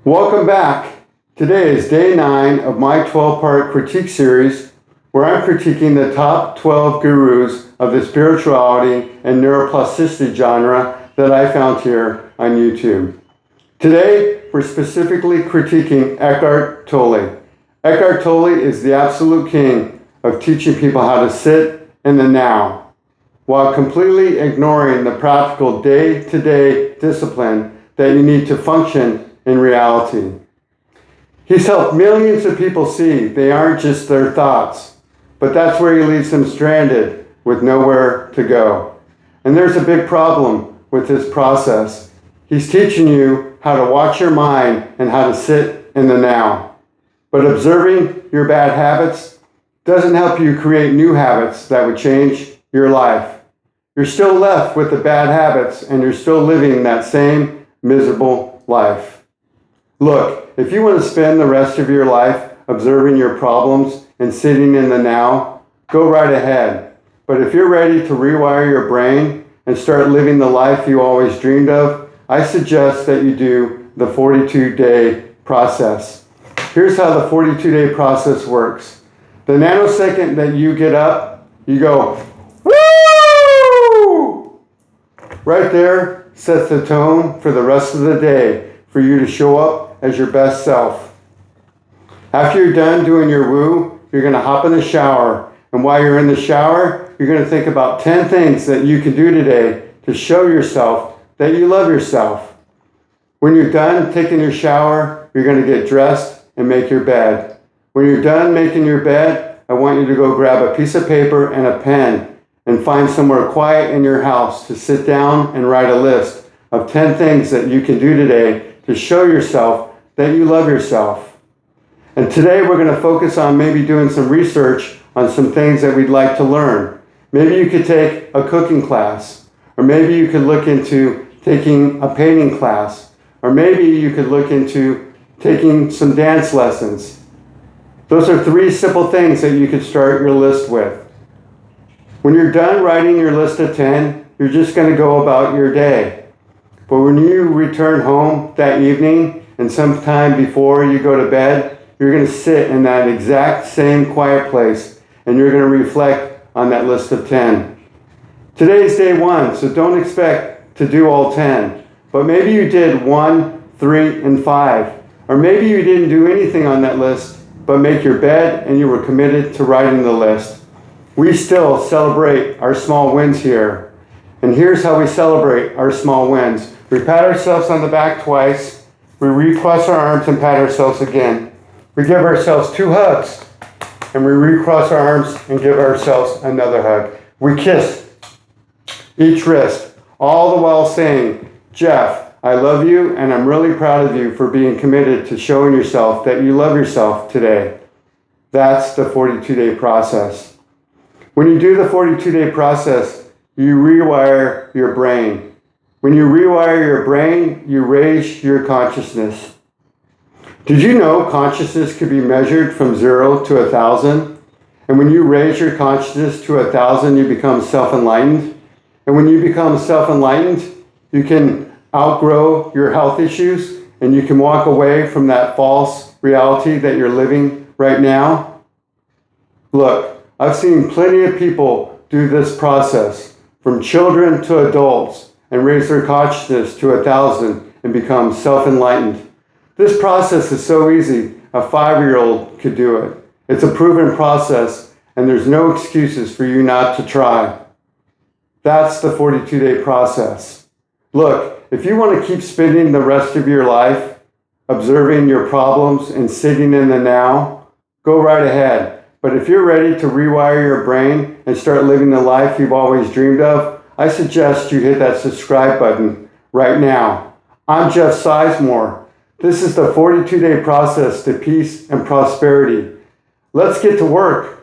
Welcome back. Today is day 9 of my 12-part critique series where I'm critiquing the top 12 gurus of the spirituality and neuroplasticity genre that I found here on YouTube. Today, we're specifically critiquing Eckhart Tolle. Eckhart Tolle is the absolute king of teaching people how to sit in the now, while completely ignoring the practical day-to-day discipline that you need to function in reality. He's helped millions of people see they aren't just their thoughts, but that's where he leaves them stranded with nowhere to go. And there's a big problem with this process. He's teaching you how to watch your mind and how to sit in the now. But observing your bad habits doesn't help you create new habits that would change your life. You're still left with the bad habits and you're still living that same miserable life. Look, if you want to spend the rest of your life observing your problems and sitting in the now, go right ahead. But if you're ready to rewire your brain and start living the life you always dreamed of, I suggest that you do the 42-day process. Here's how the 42-day process works. The nanosecond that you get up, you go, woo! Right there sets the tone for the rest of the day for you to show up as your best self. After you're done doing your woo, you're going to hop in the shower. And while you're in the shower, you're going to think about 10 things that you can do today to show yourself that you love yourself. When you're done taking your shower, you're going to get dressed and make your bed. When you're done making your bed, I want you to go grab a piece of paper and a pen and find somewhere quiet in your house to sit down and write a list of 10 things that you can do today to show yourself that you love yourself. And today we're going to focus on maybe doing some research on some things that we'd like to learn. Maybe you could take a cooking class, or maybe you could look into taking a painting class, or maybe you could look into taking some dance lessons. Those are 3 simple things that you could start your list with. When you're done writing your list of 10, you're just going to go about your day. But when you return home that evening and sometime before you go to bed, you're going to sit in that exact same quiet place and you're going to reflect on that list of 10. Today's day 1, so don't expect to do all 10. But maybe you did 1, 3, and 5. Or maybe you didn't do anything on that list, but make your bed and you were committed to writing the list. We still celebrate our small wins here. And here's how we celebrate our small wins. We pat ourselves on the back twice. We recross our arms and pat ourselves again. We give ourselves 2 hugs. And we recross our arms and give ourselves another hug. We kiss each wrist, all the while saying, Jeff, I love you and I'm really proud of you for being committed to showing yourself that you love yourself today. That's the 42-day process. When you do the 42-day process, you rewire your brain. When you rewire your brain, you raise your consciousness. Did you know consciousness could be measured from 0 to 1,000? And when you raise your consciousness to 1,000, you become self-enlightened. And when you become self-enlightened, you can outgrow your health issues and you can walk away from that false reality that you're living right now. Look, I've seen plenty of people do this process, from children to adults, and raise their consciousness to 1,000 and become self-enlightened. This process is so easy, a 5-year-old could do it. It's a proven process, and there's no excuses for you not to try. That's the 42-day process. Look, if you want to keep spending the rest of your life observing your problems and sitting in the now, go right ahead. But if you're ready to rewire your brain and start living the life you've always dreamed of, I suggest you hit that subscribe button right now. I'm Jeff Sizemore. This is the 42-day process to peace and prosperity. Let's get to work.